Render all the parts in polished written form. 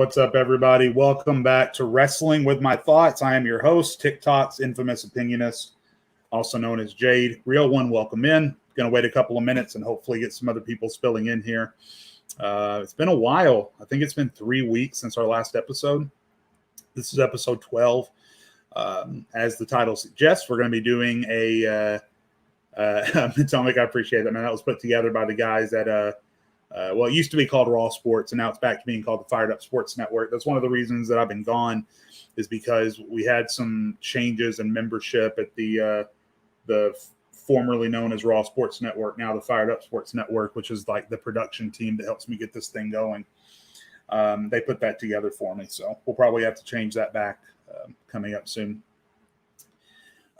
What's up, everybody? Welcome back to Wrestling with My Thoughts. I am your host, TikTok's infamous opinionist, also known as Jade. Real one, welcome in. Going to wait a couple of minutes and hopefully get some other people spilling in here. It's been a while. I think it's been 3 weeks since our last episode. This is episode 12. As the title suggests, we're going to be doing a Atomic. I appreciate that, man. That was put together by the guys at well, it used to be called Raw Sports, and now it's back to being called the Fired Up Sports Network. That's one of the reasons that I've been gone, is because we had some changes in membership at the formerly known as Raw Sports Network, now the Fired Up Sports Network, which is like the production team that helps me get this thing going. They put that together for me, so we'll probably have to change that back coming up soon.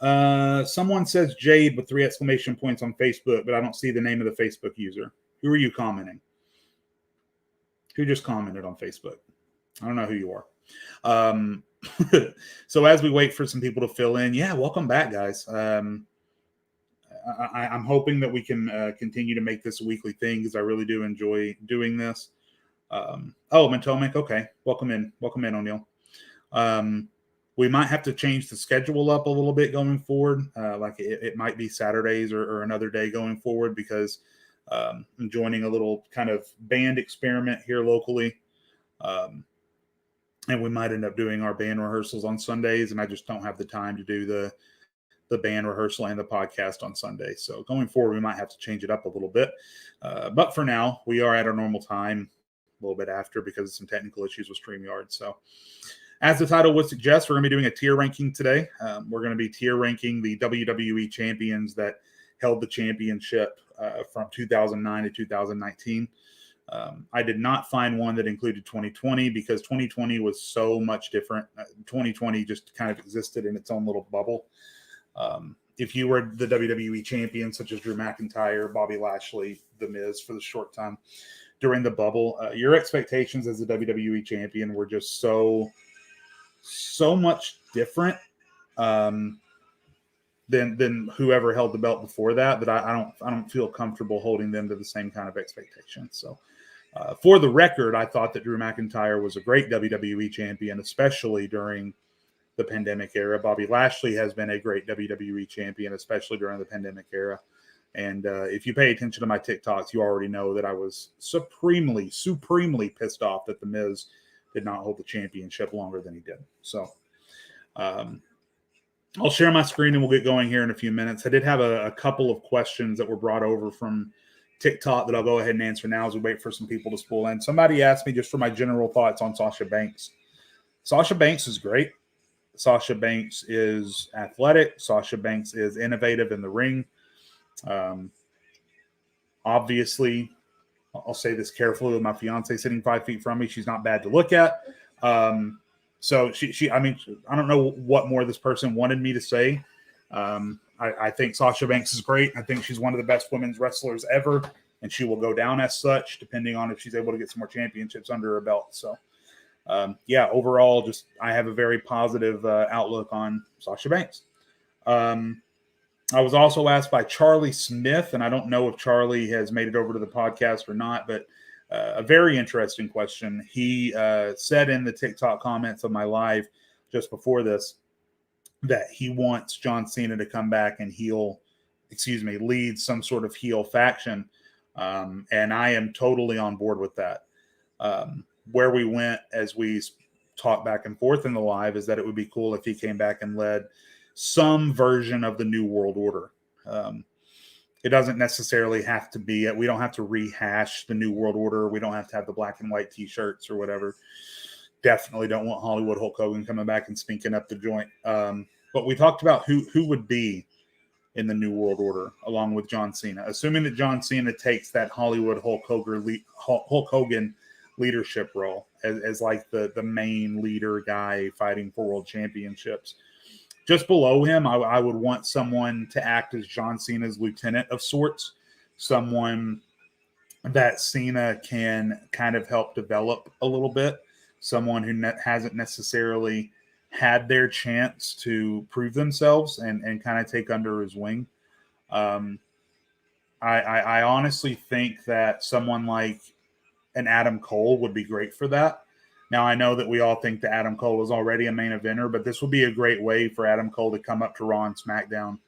Someone says Jade with 3 exclamation points on Facebook, but I don't see the name of the Facebook user. Who are you commenting? Who just commented on Facebook? I don't know who you are. So as we wait for some people to fill in, yeah, welcome back, guys. I'm hoping that we can continue to make this a weekly thing because I really do enjoy doing this. Matomic, okay. Welcome in, O'Neill. We might have to change the schedule up a little bit going forward. Like it might be Saturdays or another day going forward because I'm joining a little kind of band experiment here locally. And we might end up doing our band rehearsals on Sundays, and I just don't have the time to do the band rehearsal and the podcast on Sunday. So going forward, we might have to change it up a little bit. But for now, we are at our normal time, a little bit after because of some technical issues with StreamYard. So as the title would suggest, we're going to be doing a tier ranking today. We're going to be tier ranking the WWE champions that held the championship from 2009 to 2019. I did not find one that included 2020 because 2020 was so much different. 2020 just kind of existed in its own little bubble. If you were the WWE champion, such as Drew McIntyre, Bobby Lashley, The Miz for the short time during the bubble, your expectations as a WWE champion were just so much different than whoever held the belt before that I don't feel comfortable holding them to the same kind of expectations. So for the record, I thought that Drew McIntyre was a great WWE champion, especially during the pandemic era. Bobby Lashley has been a great WWE champion, especially during the pandemic era. And if you pay attention to my TikToks, you already know that I was supremely pissed off that The Miz did not hold the championship longer than he did. So I'll share my screen and we'll get going here in a few minutes. I did have a couple of questions that were brought over from TikTok that I'll go ahead and answer now as we wait for some people to spool in. Somebody asked me just for my general thoughts on Sasha Banks. Sasha Banks is great. Sasha Banks is athletic. Sasha Banks is innovative in the ring. Obviously, I'll say this carefully with my fiance sitting 5 feet from me. She's not bad to look at. So I mean, I don't know what more this person wanted me to say. I think Sasha Banks is great. I think she's one of the best women's wrestlers ever, and she will go down as such, depending on if she's able to get some more championships under her belt. So, yeah, overall, just I have a very positive outlook on Sasha Banks. I was also asked by Charlie Smith, and I don't know if Charlie has made it over to the podcast or not, but a very interesting question. He said in the TikTok comments of my live just before this that he wants John Cena to come back and lead some sort of heel faction. And I am totally on board with that. Where we went as we talked back and forth in the live is that it would be cool if he came back and led some version of the New World Order. It doesn't necessarily have to be we don't have to rehash the New World Order. We don't have to have the black and white t-shirts or whatever. Definitely don't want Hollywood Hulk Hogan coming back and spinking up the joint. But we talked about who would be in the New World Order along with John Cena, assuming that John Cena takes that Hollywood Hulk Hogan leadership role as like the main leader guy fighting for world championships. Just below him, I would want someone to act as John Cena's lieutenant of sorts, someone that Cena can kind of help develop a little bit, someone who hasn't necessarily had their chance to prove themselves and kind of take under his wing. I honestly think that someone like an Adam Cole would be great for that. Now, I know that we all think that Adam Cole is already a main eventer, but this will be a great way for Adam Cole to come up to Raw and SmackDown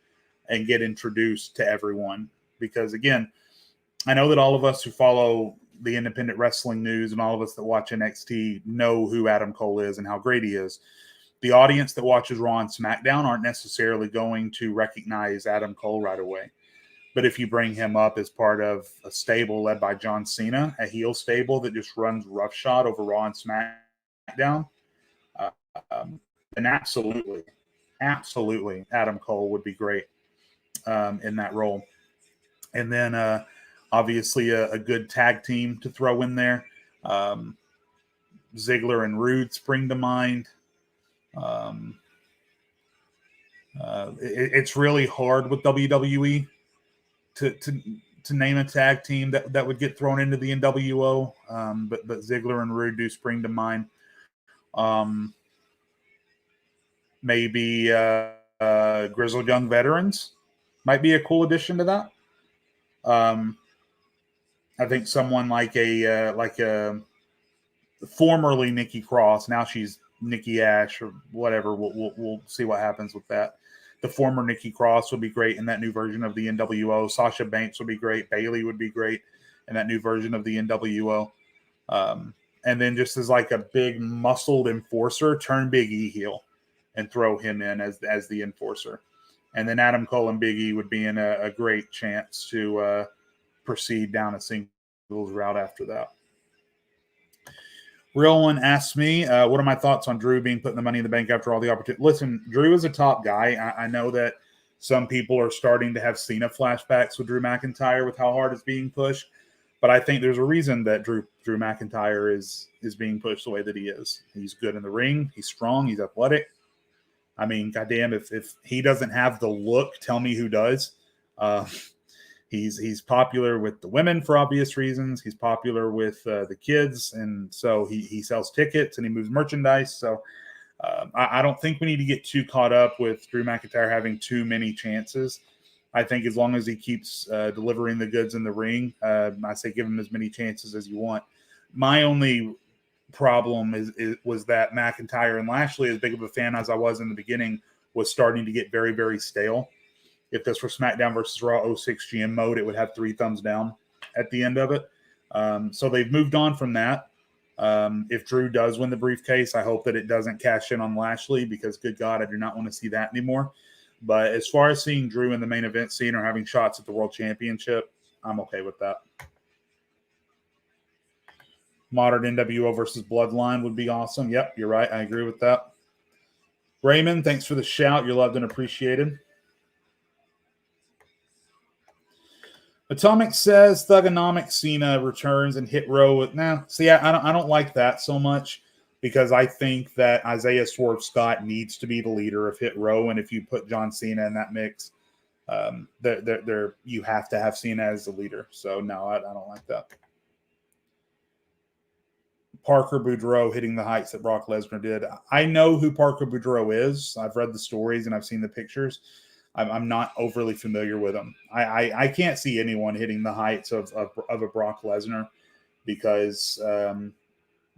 and get introduced to everyone. Because, again, I know that all of us who follow the independent wrestling news and all of us that watch NXT know who Adam Cole is and how great he is. The audience that watches Raw and SmackDown aren't necessarily going to recognize Adam Cole right away. But if you bring him up as part of a stable led by John Cena, a heel stable that just runs roughshod over Raw and SmackDown, then absolutely, Adam Cole would be great in that role. And then obviously a good tag team to throw in there. Ziggler and Rude spring to mind. It's really hard with WWE to name a tag team that would get thrown into the NWO. But Ziggler and Rude do spring to mind. Maybe Grizzled Young Veterans might be a cool addition to that. I think someone like a formerly Nikki Cross, now she's Nikki Ash or whatever. We'll see what happens with that. The former Nikki Cross would be great in that new version of the NWO. Sasha Banks would be great. Bayley would be great in that new version of the NWO. And then just as like a big muscled enforcer, turn Big E heel and throw him in as the enforcer. And then Adam Cole and Big E would be in a great chance to proceed down a singles route after that. Real one asked me, what are my thoughts on Drew being put in the Money in the Bank after all the opportunity? Listen, Drew is a top guy. I know that some people are starting to have Cena flashbacks with Drew McIntyre with how hard it's being pushed. But I think there's a reason that Drew McIntyre is being pushed the way that he is. He's good in the ring. He's strong. He's athletic. I mean, goddamn, if he doesn't have the look, tell me who does. He's popular with the women for obvious reasons. He's popular with the kids, and so he sells tickets and he moves merchandise. So I don't think we need to get too caught up with Drew McIntyre having too many chances. I think as long as he keeps delivering the goods in the ring, I say give him as many chances as you want. My only problem was that McIntyre and Lashley, as big of a fan as I was in the beginning, was starting to get very, very stale. If this were SmackDown versus Raw 06 GM mode, it would have 3 thumbs down at the end of it. So they've moved on from that. If Drew does win the briefcase, I hope that it doesn't cash in on Lashley because, good God, I do not want to see that anymore. But as far as seeing Drew in the main event scene or having shots at the World Championship, I'm okay with that. Modern NWO versus Bloodline would be awesome. Yep, you're right. I agree with that. Raymond, thanks for the shout. You're loved and appreciated. Atomic says Thugonomics Cena returns and Hit Row. I don't like that so much because I think that Isaiah Swerve Scott needs to be the leader of Hit Row, and if you put John Cena in that mix, you have to have Cena as the leader. So no, I don't like that. Parker Boudreaux hitting the heights that Brock Lesnar did. I know who Parker Boudreaux is. I've read the stories and I've seen the pictures. I'm not overly familiar with him. I can't see anyone hitting the heights of a Brock Lesnar because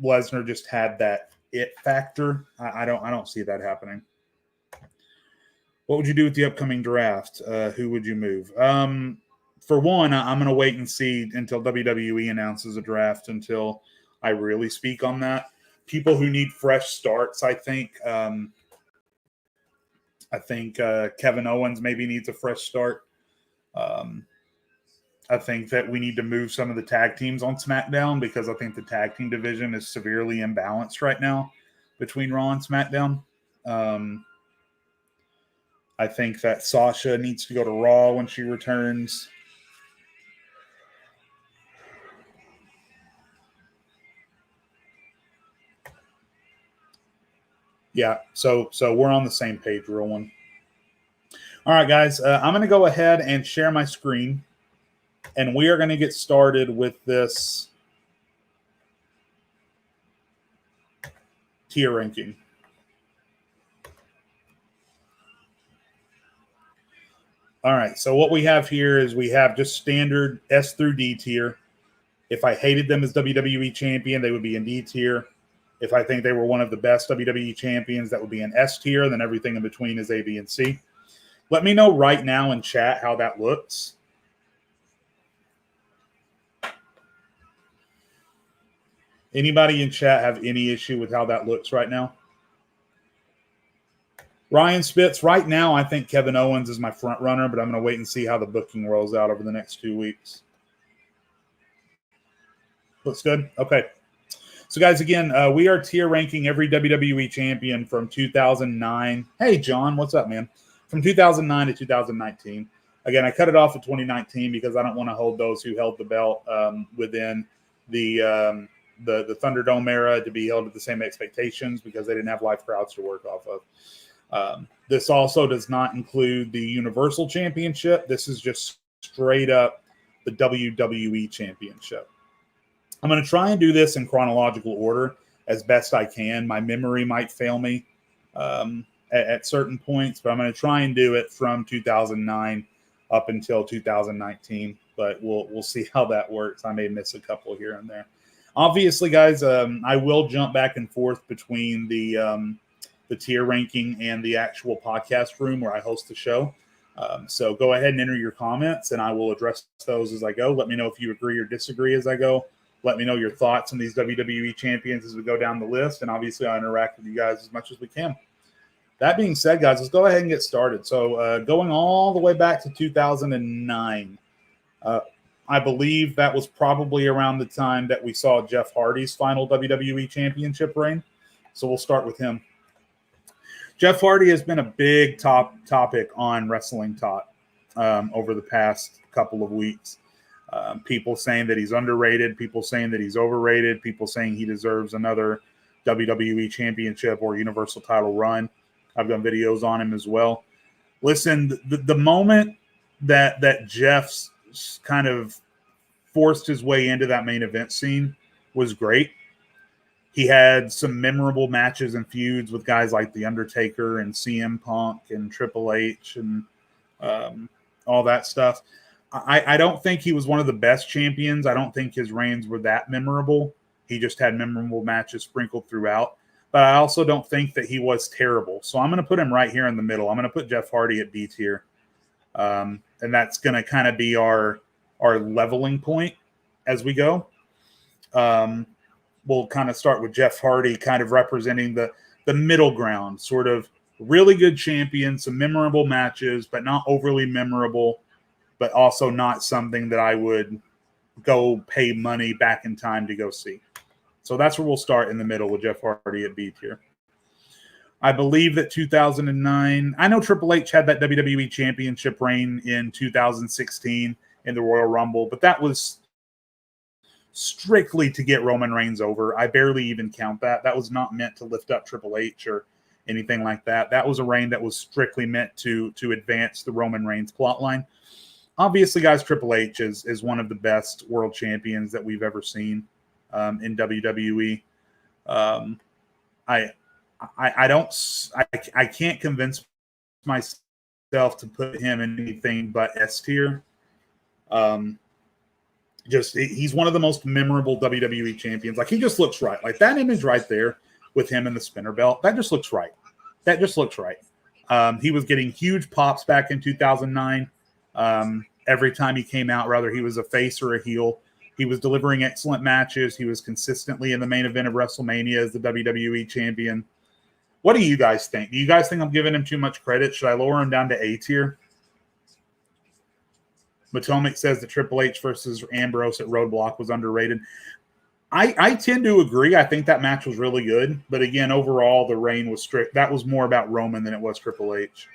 Lesnar just had that it factor. I don't see that happening. What would you do with the upcoming draft? Who would you move? For one, I'm going to wait and see until WWE announces a draft until I really speak on that. People who need fresh starts, I think. I think Kevin Owens maybe needs a fresh start. I think that we need to move some of the tag teams on SmackDown because I think the tag team division is severely imbalanced right now between Raw and SmackDown. I think that Sasha needs to go to Raw when she returns. Yeah, so we're on the same page, real one. All right, guys, I'm going to go ahead and share my screen, and we are going to get started with this tier ranking. All right, so what we have here is we have just standard S through D tier. If I hated them as WWE champion, they would be in D tier. If I think they were one of the best WWE champions, that would be an S tier. And then everything in between is A, B, and C. Let me know right now in chat how that looks. Anybody in chat have any issue with how that looks right now? Ryan Spitz, right now, I think Kevin Owens is my front runner, but I'm going to wait and see how the booking rolls out over the next 2 weeks. Looks good? Okay. So, guys, again, we are tier ranking every WWE champion from 2009. Hey, John, what's up, man? From 2009 to 2019. Again, I cut it off at 2019 because I don't want to hold those who held the belt within the Thunderdome era to be held to the same expectations because they didn't have live crowds to work off of. This also does not include the Universal Championship. This is just straight up the WWE Championship. I'm going to try and do this in chronological order as best I can. My memory might fail me at certain points, but I'm going to try and do it from 2009 up until 2019. But we'll see how that works. I may miss a couple here and there. Obviously, guys, I will jump back and forth between the tier ranking and the actual podcast room where I host the show. So go ahead and enter your comments, and I will address those as I go. Let me know if you agree or disagree as I go. Let me know your thoughts on these WWE champions as we go down the list, and obviously I'll interact with you guys as much as we can. That being said, guys, let's go ahead and get started. So going all the way back to 2009, I believe that was probably around the time that we saw Jeff Hardy's final WWE championship reign. So we'll start with him. Jeff Hardy has been a big topic on Wrestling Talk over the past couple of weeks. People saying that he's underrated, people saying that he's overrated, people saying he deserves another WWE championship or universal title run. I've done videos on him as well. Listen, the moment that Jeff's kind of forced his way into that main event scene was great. He had some memorable matches and feuds with guys like The Undertaker and CM Punk and Triple H and all that stuff. I don't think he was one of the best champions. I don't think his reigns were that memorable. He just had memorable matches sprinkled throughout. But I also don't think that he was terrible. So I'm going to put him right here in the middle. I'm going to put Jeff Hardy at B tier. And that's going to kind of be our leveling point as we go. We'll kind of start with Jeff Hardy kind of representing the middle ground, sort of really good champion, some memorable matches, but not overly memorable, but also not something that I would go pay money back in time to go see. So that's where we'll start in the middle with Jeff Hardy at B tier. I believe that 2009, I know Triple H had that WWE Championship reign in 2016 in the Royal Rumble, but that was strictly to get Roman Reigns over. I barely even count that. That was not meant to lift up Triple H or anything like that. That was a reign that was strictly meant to advance the Roman Reigns plotline. Obviously, guys, Triple H is one of the best world champions that we've ever seen in WWE. I can't convince myself to put him in anything but S tier. He's one of the most memorable WWE champions. Like, he just looks right. Like, that image right there with him in the spinner belt, that just looks right. That just looks right. He was getting huge pops back in 2009. Every time he came out, whether he was a face or a heel, he was delivering excellent matches. He was consistently in the main event of WrestleMania as the WWE champion. What do you guys think? Do you guys think I'm giving him too much credit? Should I lower him down to A tier? Potomac says that Triple H versus Ambrose at Roadblock was underrated. I tend to agree. I think that match was really good. But again, overall, the reign was strict. That was more about Roman than it was Triple H.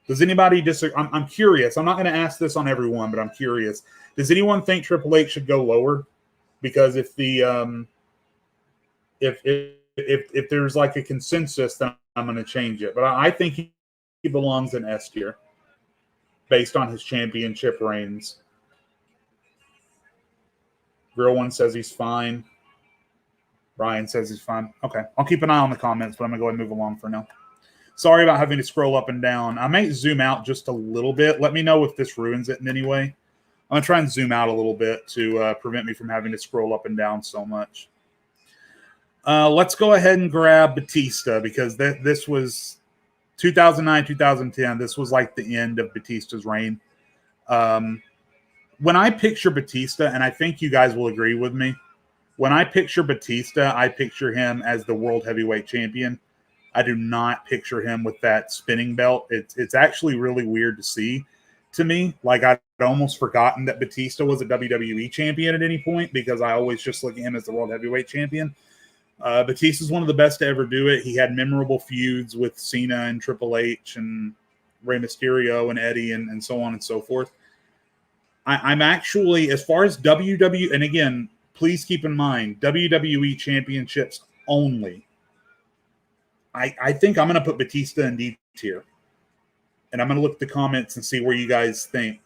Does anybody disagree? I'm curious. I'm not going to ask this on everyone, but I'm curious. Does anyone think Triple H should go lower? Because if there's like a consensus, then I'm going to change it. But I think he belongs in S tier based on his championship reigns. Real One says he's fine. Brian says he's fine. Okay. I'll keep an eye on the comments, but I'm going to go ahead and move along for now. Sorry about having to scroll up and down. I may zoom out just a little bit. Let me know if this ruins it in any way. I'm going to try and zoom out a little bit to prevent me from having to scroll up and down so much. Let's go ahead and grab Batista because this was 2009, 2010. This was like the end of Batista's reign. When I picture Batista, and I think you guys will agree with me, when I picture Batista, I picture him as the world heavyweight champion. I do not picture him with that spinning belt. It's actually really weird to see to me. Like, I'd almost forgotten that Batista was a WWE champion at any point because I always just look at him as the world heavyweight champion. Batista's one of the best to ever do it. He had memorable feuds with Cena and Triple H and Rey Mysterio and Eddie and so on and so forth. I'm actually, as far as WWE, and again, please keep in mind, WWE championships only. I think I'm going to put Batista in D tier. And I'm going to look at the comments and see where you guys think.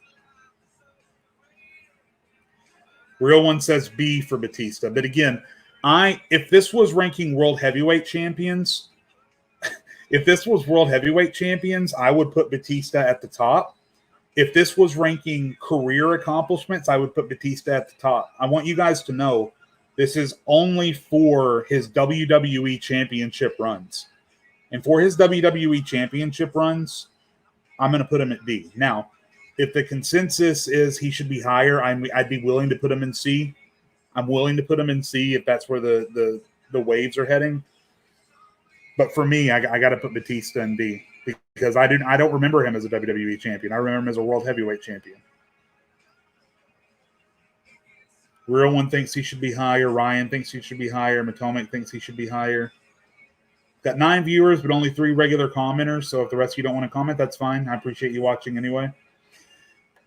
Real One says B for Batista. But again, if this was ranking world heavyweight champions, I would put Batista at the top. If this was ranking career accomplishments, I would put Batista at the top. I want you guys to know this is only for his WWE championship runs. And for his WWE championship runs, I'm going to put him at D. Now, if the consensus is he should be higher, I'd be willing to put him in C. I'm willing to put him in C if that's where the waves are heading. But for me, I got to put Batista in D because I don't remember him as a WWE champion. I remember him as a world heavyweight champion. Real One thinks he should be higher. Ryan thinks he should be higher. Matomic thinks he should be higher. Got 9 viewers, but only 3 regular commenters. So if the rest of you don't want to comment, that's fine. I appreciate you watching anyway.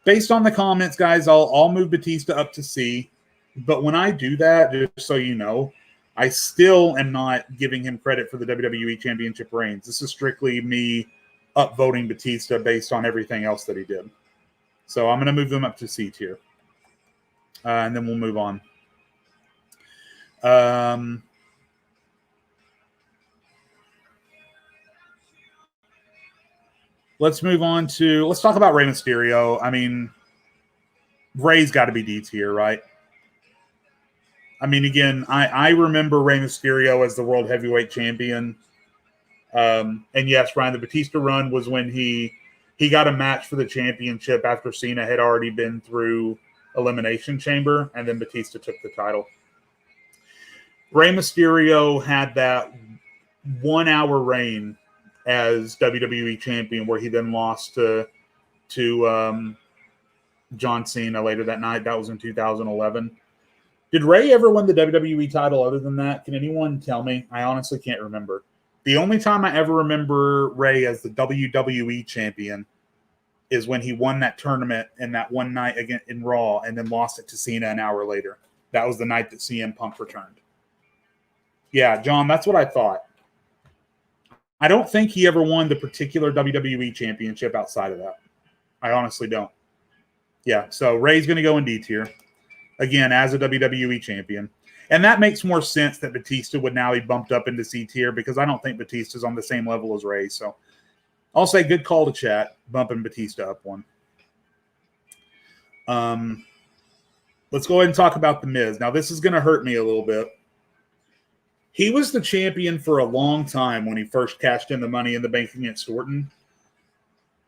Based on the comments, guys, I'll move Batista up to C. But when I do that, just so you know, I still am not giving him credit for the WWE Championship reigns. This is strictly me upvoting Batista based on everything else that he did. So I'm going to move them up to C tier. And then we'll move on. Let's move on to, let's talk about Rey Mysterio. I mean, Rey's got to be D tier, right? I mean, again, I remember Rey Mysterio as the world heavyweight champion. And yes, Ryan, the Batista run was when he got a match for the championship after Cena had already been through Elimination Chamber, and then Batista took the title. Rey Mysterio had that 1 hour reign as WWE champion where he then lost to John Cena later that night. That was in 2011. Did Rey ever win the WWE title other than that? Can anyone tell me? I honestly can't remember. The only time I ever remember Rey as the WWE champion is when he won that tournament in that one night again in Raw and then lost it to Cena an hour later. That was the night that CM Punk returned. Yeah, John, that's what I thought. I don't think he ever won the particular WWE championship outside of that. I honestly don't. Yeah, so Rey's going to go in D tier. Again, as a WWE champion. And that makes more sense that Batista would now be bumped up into C tier because I don't think Batista's on the same level as Rey. So I'll say good call to chat, bumping Batista up one. Let's go ahead and talk about The Miz. Now, this is going to hurt me a little bit. He was the champion for a long time when he first cashed in the Money in the Bank against Orton.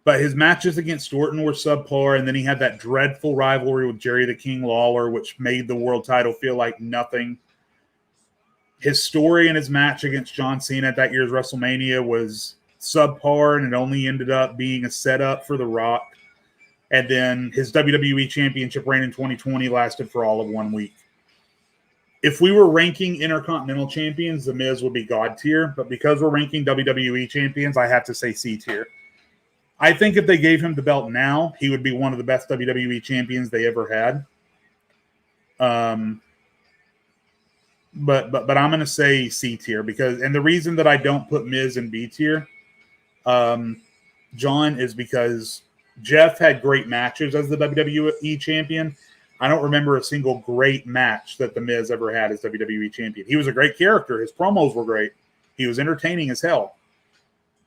But his matches against Orton were subpar, and then he had that dreadful rivalry with Jerry the King Lawler, which made the world title feel like nothing. His story and his match against John Cena at that year's WrestleMania was subpar, and it only ended up being a setup for The Rock. And then his WWE Championship reign in 2020 lasted for all of 1 week. If we were ranking Intercontinental Champions, The Miz would be God tier. But because we're ranking WWE Champions, I have to say C tier. I think if they gave him the belt now, he would be one of the best WWE champions they ever had. But I'm going to say C tier because, and the reason that I don't put Miz in B tier, John, is because Jeff had great matches as the WWE champion. I don't remember a single great match that The Miz ever had as WWE champion. He was a great character. His promos were great. He was entertaining as hell.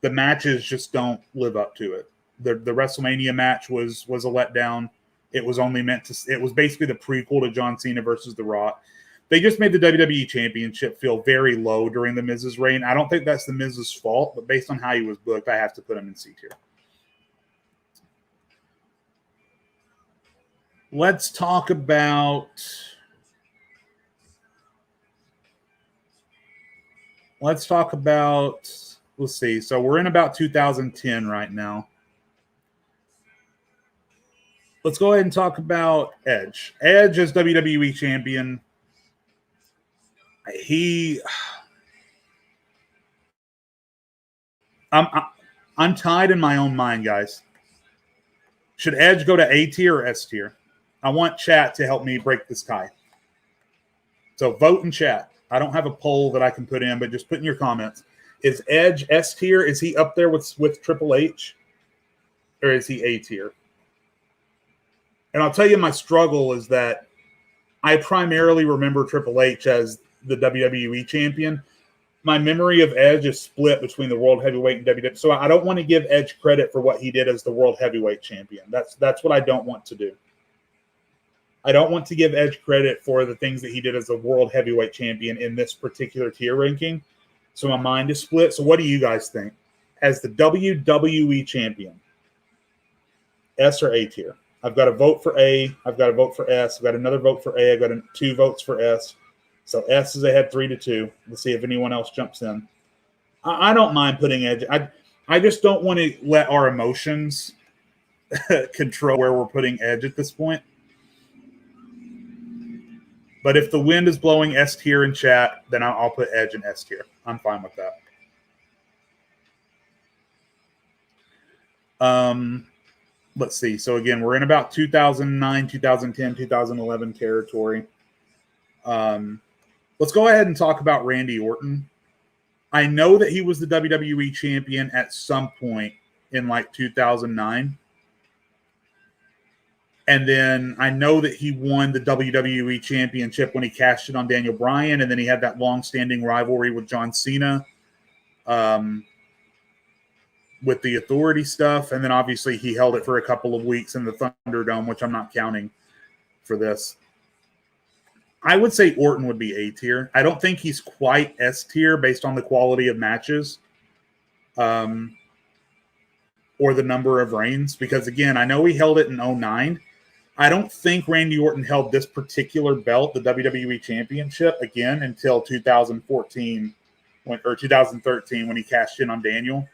The matches just don't live up to it. The WrestleMania match was a letdown. It was only meant to. It was basically the prequel to John Cena versus The Rock. they just made the WWE Championship feel very low during the Miz's reign. I don't think that's the Miz's fault, but based on how he was booked, I have to put him in C tier. Let's talk about let's see. So we're in about 2010 right now. Let's go ahead and talk about Edge. Edge as WWE champion. I'm tied in my own mind, guys. Should Edge go to A tier or S tier? I want chat to help me break this tie. So vote in chat. I don't have a poll that I can put in, but just put in your comments. Is Edge S tier? Is he up there with Triple H? Or is he A tier? And I'll tell you my struggle is that I primarily remember Triple H as the WWE champion. My memory of Edge is split between the World Heavyweight and WWE. So I don't want to give Edge credit for what he did as the World Heavyweight champion. That's what I don't want to do. I don't want to give Edge credit for the things that he did as the World Heavyweight champion in this particular tier ranking. So my mind is split. So what do you guys think? As the WWE champion, S or A tier? I've got a vote for A. I've got a vote for S. I've got another vote for A. I've got 2 votes for S. So S is ahead 3-2. Let's see if anyone else jumps in. I don't mind putting Edge. I just don't want to let our emotions control where we're putting Edge at this point. But if the wind is blowing S tier in chat, then I'll put Edge in S tier. I'm fine with that. Let's see. So again, we're in about 2009, 2010, 2011 territory. Let's go ahead and talk about Randy Orton. I know that he was the WWE champion at some point in like 2009. And then I know that he won the WWE championship when he cashed it on Daniel Bryan. And then he had that long-standing rivalry with John Cena with the Authority stuff. And then obviously he held it for a couple of weeks in the Thunderdome, which I'm not counting for this. I would say Orton would be A tier. I don't think he's quite S tier based on the quality of matches or the number of reigns. Because, again, I know he held it in 2009. I don't think Randy Orton held this particular belt, the WWE Championship, again until 2014 or 2013 when he cashed in on Daniel.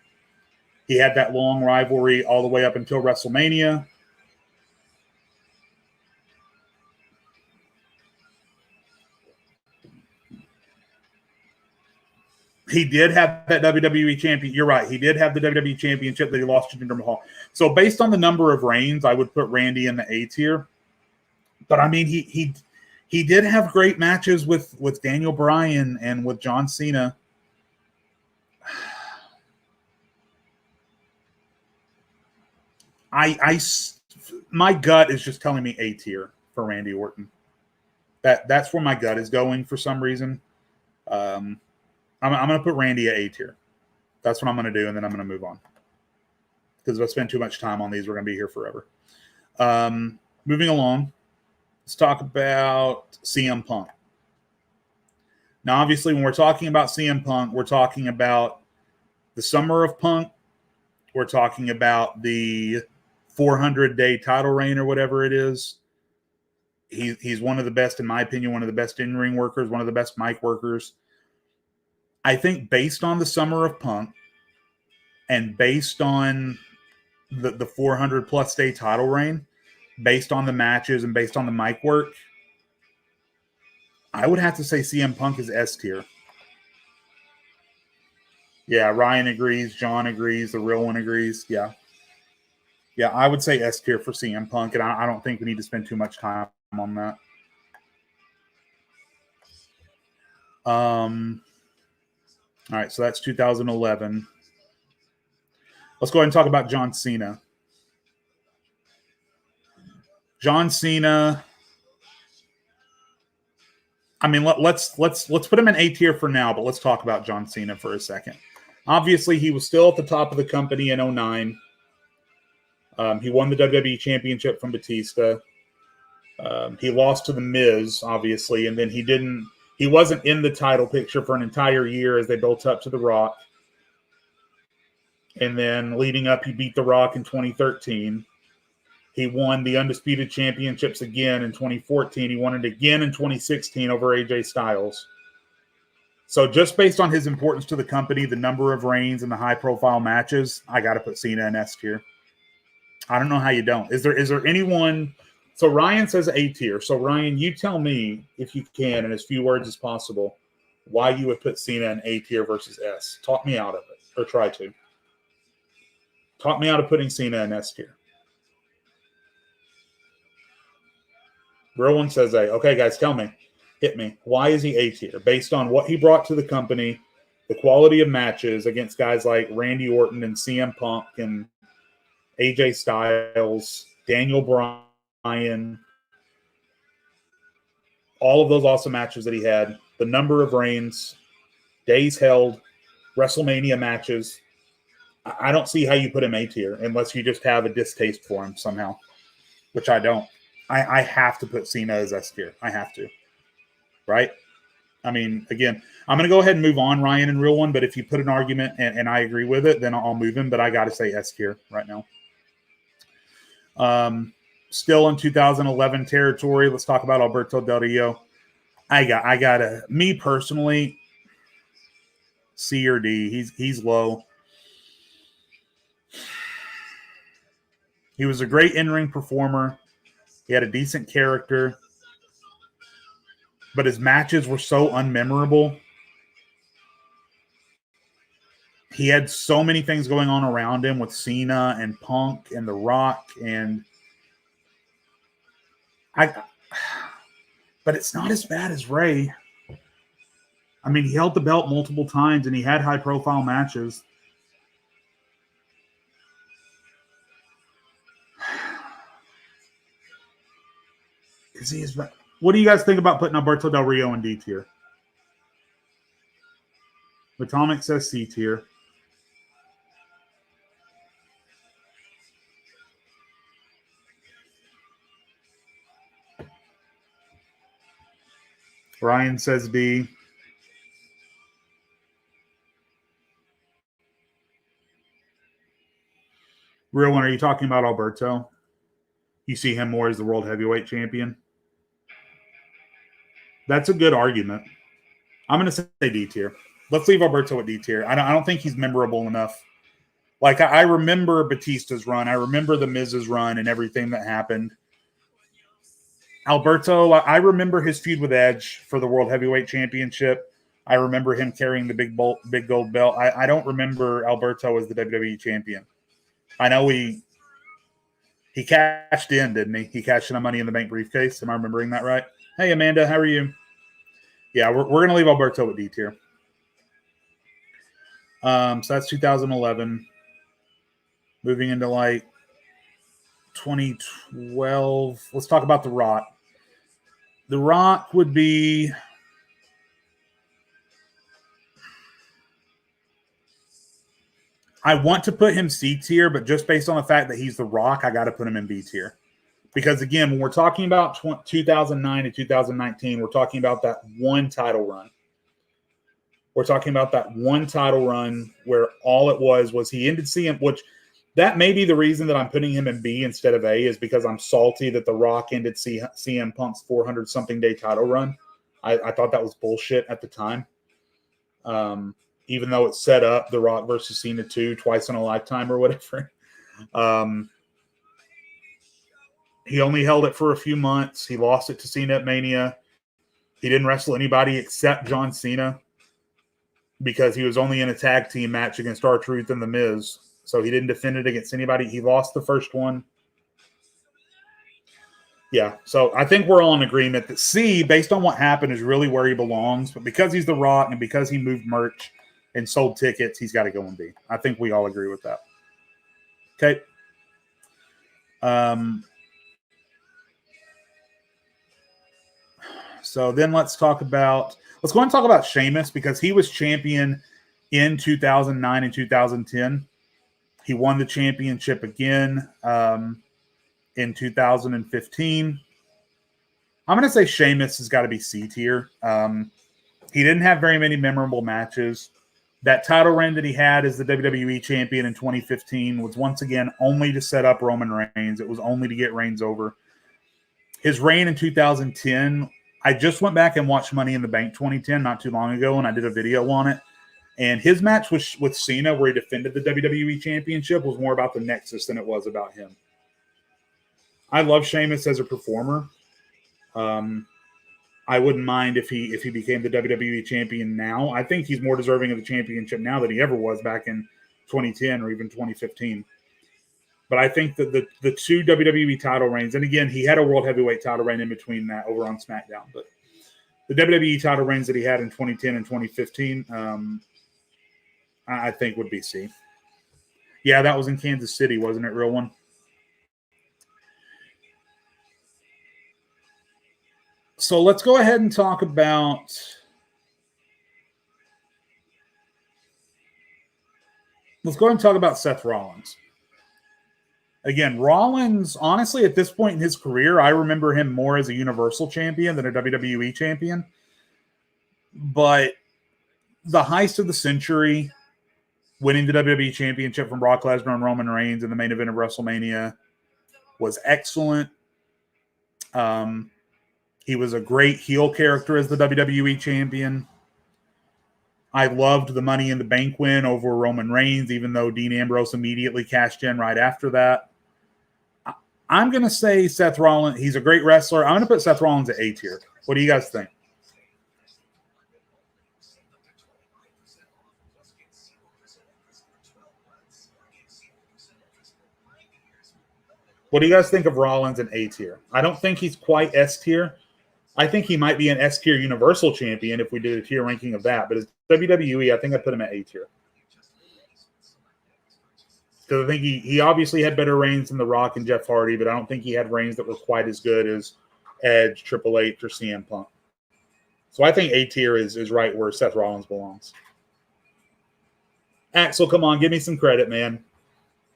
He had that long rivalry all the way up until WrestleMania. He did have that WWE champion. You're right. He did have the WWE championship that he lost to Jinder Mahal. So based on the number of reigns, I would put Randy in the A tier. But I mean, he did have great matches with Daniel Bryan and with John Cena. My gut is just telling me A tier for Randy Orton. That's where my gut is going for some reason. I'm going to put Randy at A tier. That's what I'm going to do, and then I'm going to move on. Because if I spend too much time on these, we're going to be here forever. Moving along, let's talk about CM Punk. Now, obviously, when we're talking about CM Punk, we're talking about the summer of Punk. We're talking about the 400-day title reign or whatever it is. He's one of the best, in my opinion, one of the best in-ring workers, one of the best mic workers. I think based on the summer of Punk and based on the 400-plus day title reign, based on the matches and based on the mic work, I would have to say CM Punk is S tier. Yeah, Ryan agrees. John agrees. The real one agrees. Yeah, I would say S tier for CM Punk, and I don't think we need to spend too much time on that. All right, so that's 2011. Let's go ahead and talk about John Cena. John Cena. I mean, let's put him in A tier for now, but let's talk about John Cena for a second. Obviously, he was still at the top of the company in 2009. He won the WWE Championship from Batista. He lost to The Miz, obviously, and then he wasn't in the title picture for an entire year as they built up to The Rock. And then leading up, he beat The Rock in 2013. He won the Undisputed Championships again in 2014. He won it again in 2016 over AJ Styles. So just based on his importance to the company, the number of reigns and the high-profile matches, I got to put Cena in S tier. I don't know how you don't. Is there anyone? So Ryan says A tier. So Ryan, you tell me, if you can, in as few words as possible, why you would put Cena in A tier versus S. Talk me out of it, or try to. Talk me out of putting Cena in S tier. Real one says A. Okay, guys, tell me. Hit me. Why is he A tier? Based on what he brought to the company, the quality of matches against guys like Randy Orton and CM Punk and AJ Styles, Daniel Bryan, all of those awesome matches that he had, the number of reigns, days held, WrestleMania matches. I don't see how you put him A tier unless you just have a distaste for him somehow, which I don't. I have to put Cena as S tier. I have to. Right? I mean, again, I'm going to go ahead and move on, Ryan and Real One, but if you put an argument and I agree with it, then I'll move him, but I got to say S tier right now. Still in 2011 territory, let's talk about Alberto Del Rio. I got me personally, C or D. He's low. He was a great in-ring performer. He had a decent character, but his matches were so unmemorable. He had so many things going on around him with Cena and Punk and The Rock, and but it's not as bad as Ray. I mean, he held the belt multiple times and he had high-profile matches. Is he as bad? What do you guys think about putting Alberto Del Rio in D tier? Atomic says C tier. Ryan says D. Real One, are you talking about Alberto? You see him more as the world heavyweight champion? That's a good argument. I'm going to say D tier. Let's leave Alberto at D tier. I don't think he's memorable enough. Like, I remember Batista's run. I remember the Miz's run and everything that happened. Alberto, I remember his feud with Edge for the World Heavyweight Championship. I remember him carrying the big gold belt. I don't remember Alberto as the WWE champion. I know he cashed in, didn't he? He cashed in a Money in the Bank briefcase. Am I remembering that right? Hey, Amanda, how are you? Yeah, we're going to leave Alberto at D tier. So that's 2011. Moving into like 2012. Let's talk about The Rock. The Rock would be... I want to put him C tier, but just based on the fact that he's The Rock, I got to put him in B tier. Because, again, when we're talking about 2009 to 2019, we're talking about that one title run. We're talking about that one title run where all it was he ended CM, which that may be the reason that I'm putting him in B instead of A, is because I'm salty that The Rock ended CM Punk's 400-something day title run. I thought that was bullshit at the time. Even though it set up The Rock versus Cena 2 twice in a lifetime or whatever. He only held it for a few months. He lost it to Cena at Mania. He didn't wrestle anybody except John Cena because he was only in a tag team match against R-Truth and The Miz. So he didn't defend it against anybody. He lost the first one. Yeah, so I think we're all in agreement that C, based on what happened, is really where he belongs. But because he's The Rock and because he moved merch and sold tickets, he's got to go in B. I think we all agree with that. Okay. So then let's go and talk about Sheamus, because he was champion in 2009 and 2010. He won the championship again in 2015. I'm going to say Sheamus has got to be C tier. He didn't have very many memorable matches. That title reign that he had as the WWE champion in 2015 was once again only to set up Roman Reigns. It was only to get Reigns over. His reign in 2010, I just went back and watched Money in the Bank 2010 not too long ago, and I did a video on it. And his match with Cena, where he defended the WWE Championship, was more about the Nexus than it was about him. I love Sheamus as a performer. I wouldn't mind if he became the WWE champion now. I think he's more deserving of the championship now than he ever was back in 2010 or even 2015. But I think that the two WWE title reigns, and again, he had a World Heavyweight title reign in between that over on SmackDown, but the WWE title reigns that he had in 2010 and 2015, I think would be C. Yeah, that was in Kansas City, wasn't it, real one? So let's go ahead and talk about Seth Rollins. Again, Rollins, honestly, at this point in his career, I remember him more as a Universal Champion than a WWE Champion. But the heist of the century, winning the WWE Championship from Brock Lesnar and Roman Reigns in the main event of WrestleMania, was excellent. He was a great heel character as the WWE Champion. I loved the Money in the Bank win over Roman Reigns, even though Dean Ambrose immediately cashed in right after that. I'm going to say Seth Rollins. He's a great wrestler. I'm going to put Seth Rollins at A tier. What do you guys think? What do you guys think of Rollins in A tier? I don't think he's quite S tier. I think he might be an S tier Universal Champion if we did a tier ranking of that. But as WWE, I think I put him at A tier. Because I think he obviously had better reigns than The Rock and Jeff Hardy, but I don't think he had reigns that were quite as good as Edge, Triple H, or CM Punk. So I think A tier is right where Seth Rollins belongs. Axel, come on, give me some credit, man.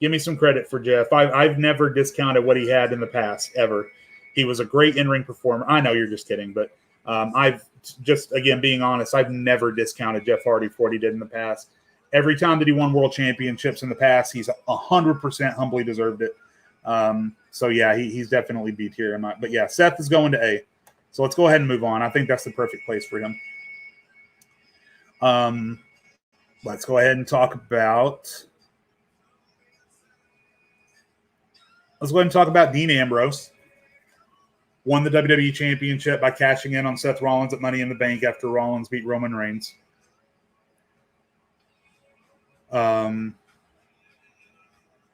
Give me some credit for Jeff. I've never discounted what he had in the past, ever. He was a great in-ring performer. I know you're just kidding, but I've just, again, being honest, I've never discounted Jeff Hardy for what he did in the past. Every time that he won world championships in the past, he's 100% humbly deserved it. So, yeah, he's definitely B tier. But, yeah, Seth is going to A. So let's go ahead and move on. I think that's the perfect place for him. Let's go ahead and talk about Dean Ambrose. Won the WWE Championship by cashing in on Seth Rollins at Money in the Bank after Rollins beat Roman Reigns.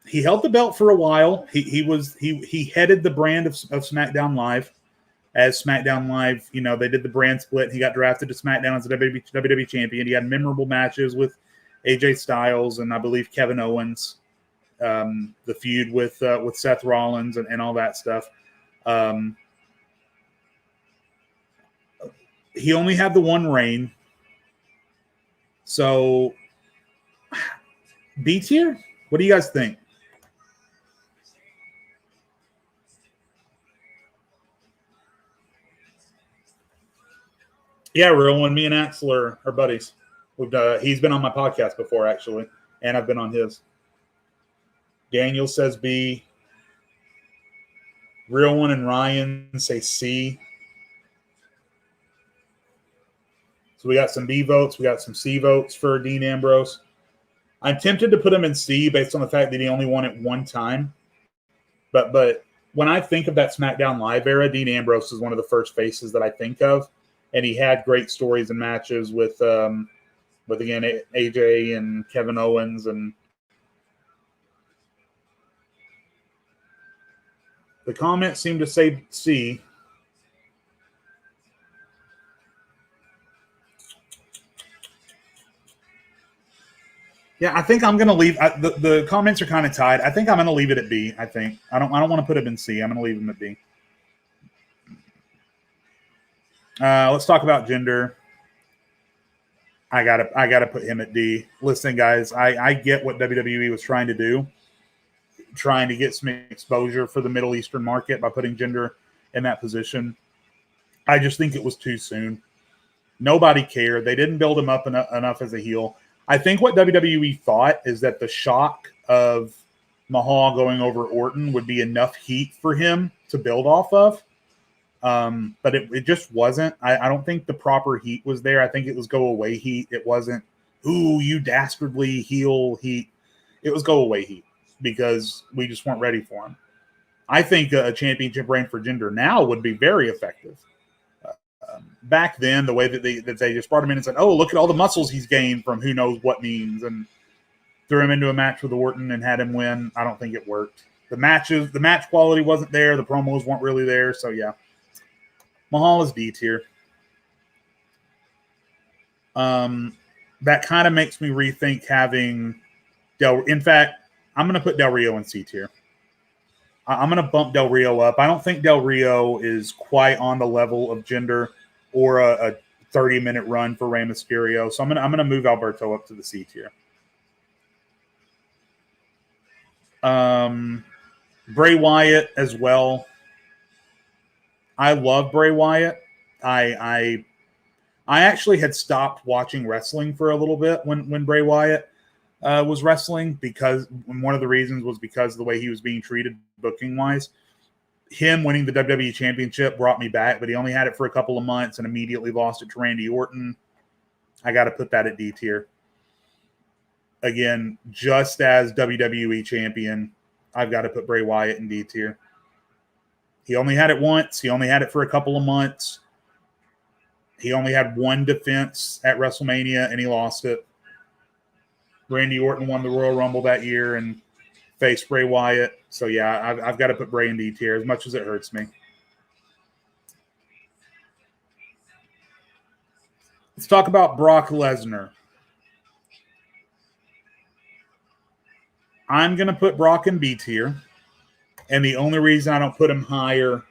He held the belt for a while. He headed the brand of SmackDown Live. As SmackDown Live, they did the brand split. He got drafted to SmackDown as the WWE champion. He had memorable matches with AJ Styles and I believe Kevin Owens. The feud with Seth Rollins and all that stuff. He only had the one reign. So B tier? What do you guys think? Yeah, real one. Me and Axel are buddies. He's been on my podcast before, actually, and I've been on his. Daniel says B. Real one and Ryan say C. So we got some B votes. We got some C votes for Dean Ambrose. I'm tempted to put him in C based on the fact that he only won it one time. But when I think of that SmackDown Live era, Dean Ambrose is one of the first faces that I think of. And he had great stories and matches with again, AJ and Kevin Owens. And the comments seem to say C. Yeah, I think I'm going to leave. The comments are kind of tied. I think I'm going to leave it at B. I think I don't want to put him in C. I'm going to leave him at B. Let's talk about gender. I gotta put him at D. Listen, guys, I get what WWE was trying to do, trying to get some exposure for the Middle Eastern market by putting gender in that position. I just think it was too soon. Nobody cared. They didn't build him up enough as a heel. I think what WWE thought is that the shock of Mahal going over Orton would be enough heat for him to build off of. But it just wasn't. I don't think the proper heat was there. I think it was go away heat. It wasn't, ooh, you dastardly heel heat. It was go away heat because we just weren't ready for him. I think a championship reign for Jinder now would be very effective. Back then, the way that they just brought him in and said, oh, look at all the muscles he's gained from who knows what means, and threw him into a match with Orton and had him win. I don't think it worked. The match quality wasn't there. The promos weren't really there. So, yeah. Mahal is D tier. That kind of makes me rethink having in fact, I'm going to put Del Rio in C tier. I'm going to bump Del Rio up. I don't think Del Rio is quite on the level of Jinder or a 30-minute run for Rey Mysterio. So I'm going to move Alberto up to the C tier. Bray Wyatt as well. I love Bray Wyatt. I actually had stopped watching wrestling for a little bit when Bray Wyatt was wrestling, because one of the reasons was because of the way he was being treated booking wise. Him winning the WWE Championship brought me back, but he only had it for a couple of months and immediately lost it to Randy Orton. I got to put that at D tier. Again, just as WWE champion, I've got to put Bray Wyatt in D tier. He only had it once. He only had it for a couple of months. He only had one defense at WrestleMania, and he lost it. Randy Orton won the Royal Rumble that year and faced Bray Wyatt. So, yeah, I've got to put Bray in D tier, as much as it hurts me. Let's talk about Brock Lesnar. I'm going to put Brock in B tier. And the only reason I don't put him higher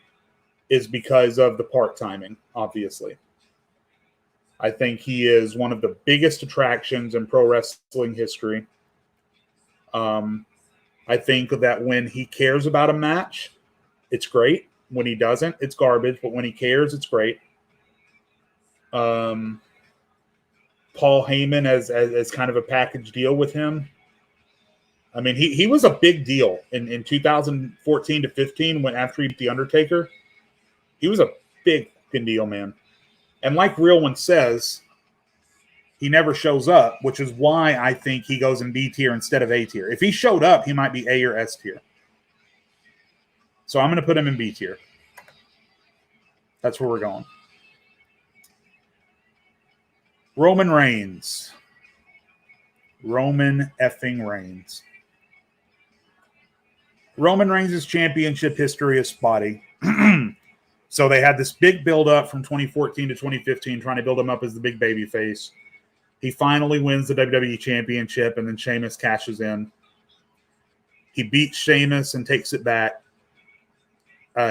is because of the park timing, obviously. I think he is one of the biggest attractions in pro wrestling history. I think that when he cares about a match, it's great. When he doesn't, it's garbage. But when he cares, it's great. Paul Heyman as kind of a package deal with him. I mean, he was a big deal in 2014 to 15 when after he beat The Undertaker. He was a big fucking deal, man. And like Real One says, he never shows up, which is why I think he goes in B tier instead of A tier. If he showed up, he might be A or S tier. So I'm going to put him in B tier. That's where we're going. Roman Reigns. Roman effing Reigns. Roman Reigns' championship history is spotty. So they had this big build-up from 2014 to 2015, trying to build him up as the big baby face. He finally wins the WWE Championship, and then Sheamus cashes in. He beats Sheamus and takes it back.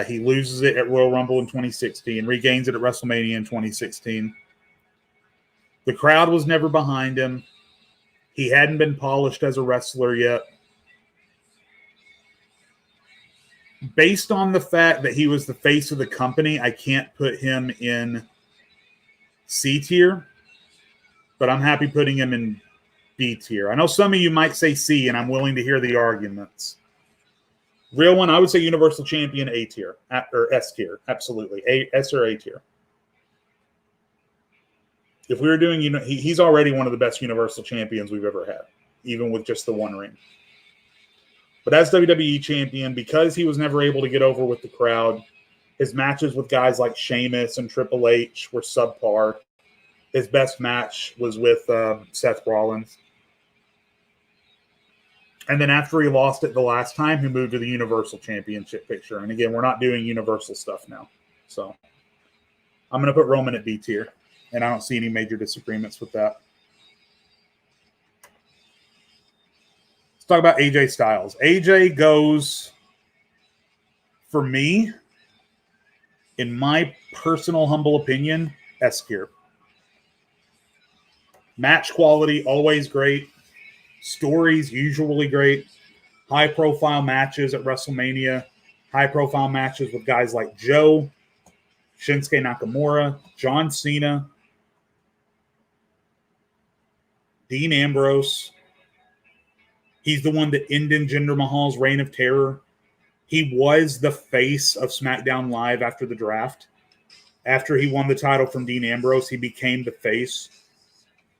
He loses it at Royal Rumble in 2016, regains it at WrestleMania in 2016. The crowd was never behind him. He hadn't been polished as a wrestler yet. Based on the fact that he was the face of the company, I can't put him in C tier, but I'm happy putting him in B tier. I know some of you might say C, and I'm willing to hear the arguments. Real One, I would say Universal Champion A tier, or S tier, absolutely. S or A tier. If we were doing, he's already one of the best Universal Champions we've ever had, even with just the one ring. But as WWE Champion, because he was never able to get over with the crowd, his matches with guys like Sheamus and Triple H were subpar. His best match was with Seth Rollins. And then after he lost it the last time, he moved to the Universal Championship picture. And again, we're not doing Universal stuff now. So I'm going to put Roman at B tier. And I don't see any major disagreements with that. Let's talk about AJ Styles. AJ goes, for me, in my personal humble opinion, S tier. Match quality, always great. Stories, usually great. High-profile matches at WrestleMania. High-profile matches with guys like Joe, Shinsuke Nakamura, John Cena, Dean Ambrose. He's the one that ended Jinder Mahal's reign of terror. He was the face of SmackDown Live after the draft. After he won the title from Dean Ambrose, he became the face.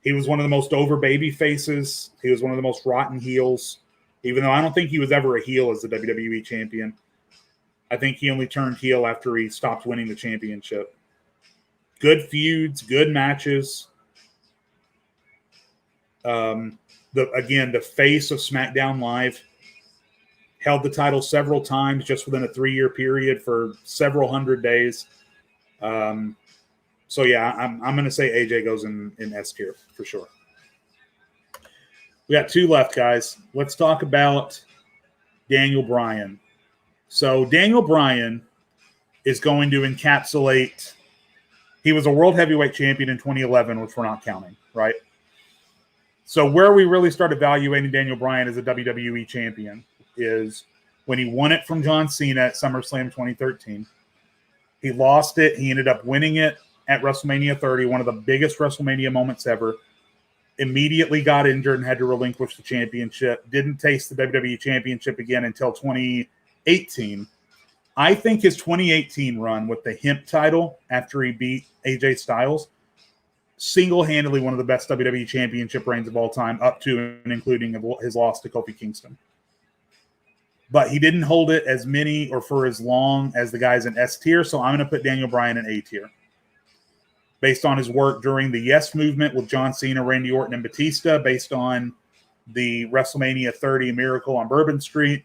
He was one of the most over baby faces. He was one of the most rotten heels, even though I don't think he was ever a heel as the WWE champion. I think he only turned heel after he stopped winning the championship. Good feuds, good matches. The face of SmackDown Live, held the title several times just within a 3-year period for several hundred days. So yeah, I'm going to say AJ goes in S tier for sure. We got 2 left, guys. Let's talk about Daniel Bryan. So Daniel Bryan is going to encapsulate. He was a world heavyweight champion in 2011, which we're not counting, right? So where we really start evaluating Daniel Bryan as a WWE champion is when he won it from John Cena at SummerSlam 2013. He lost it. He ended up winning it at WrestleMania 30, one of the biggest WrestleMania moments ever. Immediately got injured and had to relinquish the championship. Didn't taste the WWE championship again until 2018. I think his 2018 run with the Hemp title after he beat AJ Styles, single-handedly one of the best WWE championship reigns of all time, up to and including his loss to Kofi Kingston. But he didn't hold it as many or for as long as the guys in S tier, so I'm going to put Daniel Bryan in A tier. Based on his work during the Yes movement with John Cena, Randy Orton, and Batista, based on the WrestleMania 30 Miracle on Bourbon Street,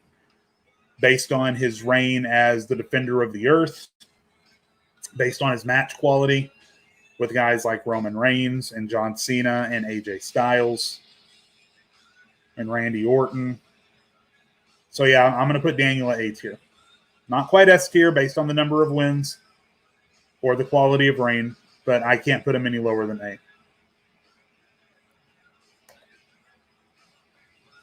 based on his reign as the Defender of the Earth, based on his match quality with guys like Roman Reigns and John Cena and AJ Styles and Randy Orton. So yeah, I'm going to put Daniel at A tier. Not quite S tier based on the number of wins or the quality of reign, but I can't put him any lower than A.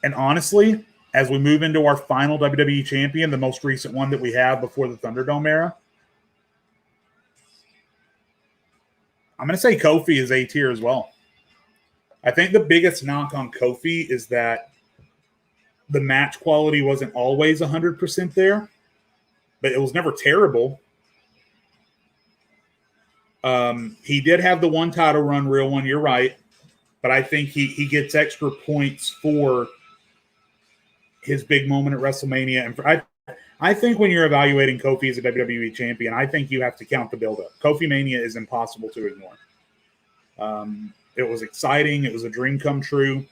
And honestly, as we move into our final WWE champion, the most recent one that we have before the Thunderdome era, I'm going to say Kofi is A tier as well. I think the biggest knock on Kofi is that the match quality wasn't always 100% there, but it was never terrible. He did have the one title run, real one, you're right, but I think he gets extra points for his big moment at WrestleMania. And I think when you're evaluating Kofi as a WWE champion, I think you have to count the buildup. Kofi Mania is impossible to ignore. It was exciting. It was a dream come true.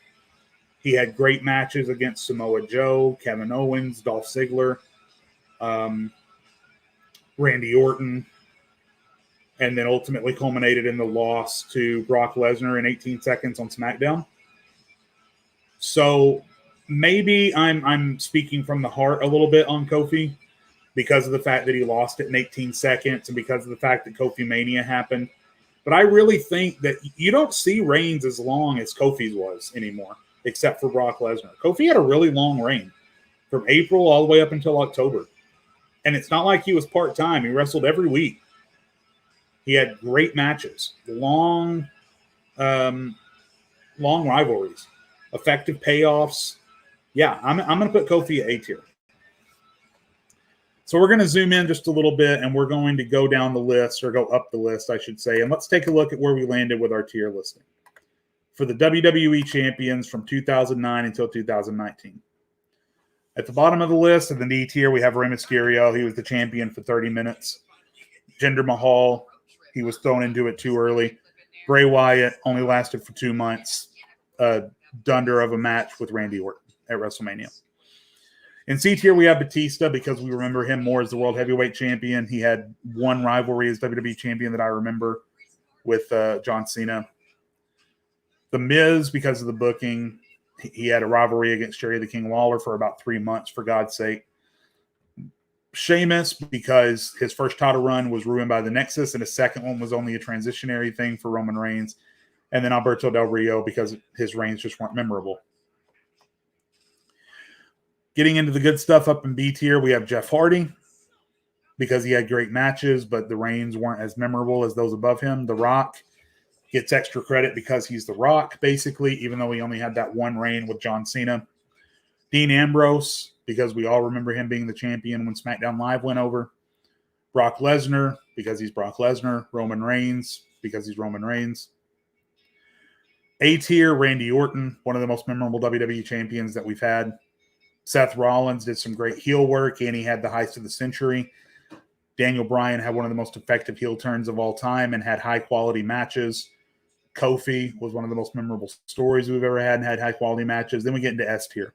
He had great matches against Samoa Joe, Kevin Owens, Dolph Ziggler, Randy Orton, and then ultimately culminated in the loss to Brock Lesnar in 18 seconds on SmackDown. So maybe I'm speaking from the heart a little bit on Kofi because of the fact that he lost it in 18 seconds and because of the fact that Kofi Mania happened. But I really think that you don't see reigns as long as Kofi's was anymore, except for Brock Lesnar. Kofi had a really long reign from April all the way up until October. And it's not like he was part-time. He wrestled every week. He had great matches, long rivalries, effective payoffs. Yeah, I'm going to put Kofi at A tier. So we're going to zoom in just a little bit, and we're going to go down the list, or go up the list, I should say, and let's take a look at where we landed with our tier listing for the WWE champions from 2009 until 2019. At the bottom of the list, of the D tier, we have Rey Mysterio. He was the champion for 30 minutes. Jinder Mahal, he was thrown into it too early. Bray Wyatt only lasted for 2 months. Dunder of a match with Randy Orton at WrestleMania. In C tier, we have Batista because we remember him more as the World Heavyweight Champion. He had one rivalry as WWE Champion that I remember with John Cena. The Miz, because of the booking, he had a rivalry against Jerry the King Lawler for about 3 months, for God's sake. Sheamus, because his first title run was ruined by the Nexus, and his second one was only a transitionary thing for Roman Reigns. And then Alberto Del Rio, because his reigns just weren't memorable. Getting into the good stuff up in B tier, we have Jeff Hardy. because he had great matches, but the reigns weren't as memorable as those above him. The Rock gets extra credit because he's The Rock, basically, even though he only had that one reign with John Cena. Dean Ambrose, because we all remember him being the champion when SmackDown Live went over. Brock Lesnar, because he's Brock Lesnar. Roman Reigns, because he's Roman Reigns. A tier, Randy Orton, one of the most memorable WWE champions that we've had. Seth Rollins did some great heel work, and he had the heist of the century. Daniel Bryan had one of the most effective heel turns of all time and had high-quality matches. Kofi was one of the most memorable stories we've ever had and had high-quality matches. Then we get into S tier.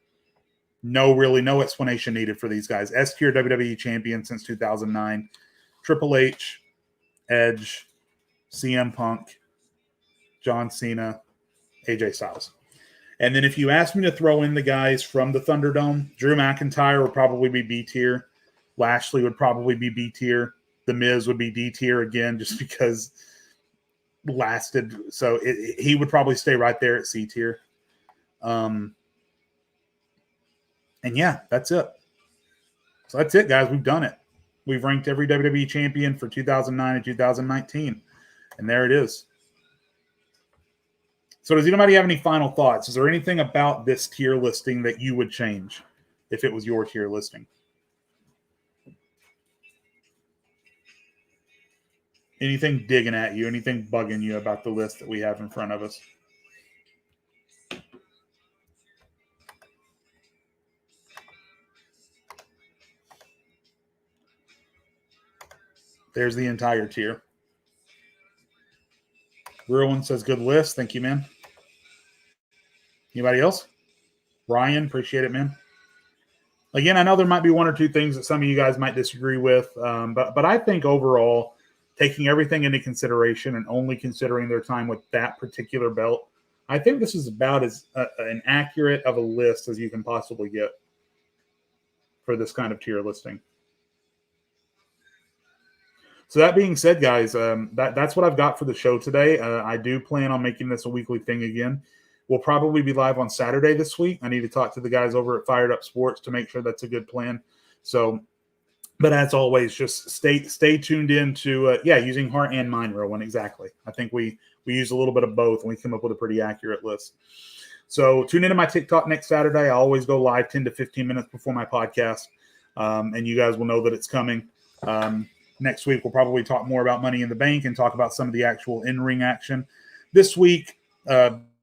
No explanation needed for these guys. S tier WWE champion since 2009. Triple H, Edge, CM Punk, John Cena, AJ Styles. And then if you ask me to throw in the guys from the Thunderdome, Drew McIntyre would probably be B tier. Lashley would probably be B tier. The Miz would be D tier again, just because lasted. So he would probably stay right there at C tier. And yeah, that's it. So that's it, guys. We've done it. We've ranked every WWE champion for 2009 and 2019. And there it is. So does anybody have any final thoughts? Is there anything about this tier listing that you would change if it was your tier listing? Anything digging at you? Anything bugging you about the list that we have in front of us? There's the entire tier. Ruin says, good list. Thank you, man. Anybody else? Ryan, appreciate it, man. Again, I know there might be one or two things that some of you guys might disagree with, but I think overall, taking everything into consideration and only considering their time with that particular belt, I think this is about as an accurate of a list as you can possibly get for this kind of tier listing. So that being said, guys, that's what I've got for the show today. I do plan on making this a weekly thing again. We'll probably be live on Saturday this week. I need to talk to the guys over at Fired Up Sports to make sure that's a good plan. So, but as always, just stay tuned in to, using heart and mind, Rowan, exactly. I think we use a little bit of both, and we come up with a pretty accurate list. So tune into my TikTok next Saturday. I always go live 10 to 15 minutes before my podcast, and you guys will know that it's coming. Next week, we'll probably talk more about Money in the Bank and talk about some of the actual in-ring action. This week,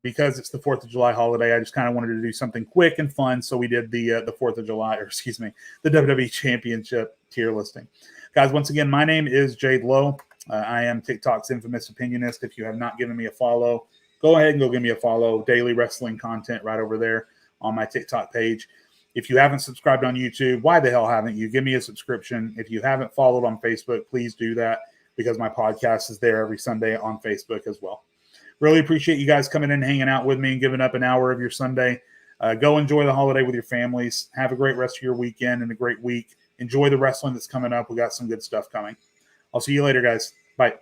because it's the 4th of July holiday, I just kind of wanted to do something quick and fun. So we did the 4th of July, the WWE Championship tier listing. Guys, once again, my name is Jade Lowe. I am TikTok's infamous opinionist. If you have not given me a follow, go ahead and go give me a follow. Daily wrestling content right over there on my TikTok page. If you haven't subscribed on YouTube, why the hell haven't you? Give me a subscription. If you haven't followed on Facebook, please do that, because my podcast is there every Sunday on Facebook as well. Really appreciate you guys coming in and hanging out with me and giving up an hour of your Sunday. Go enjoy the holiday with your families. Have a great rest of your weekend and a great week. Enjoy the wrestling that's coming up. We got some good stuff coming. I'll see you later, guys. Bye.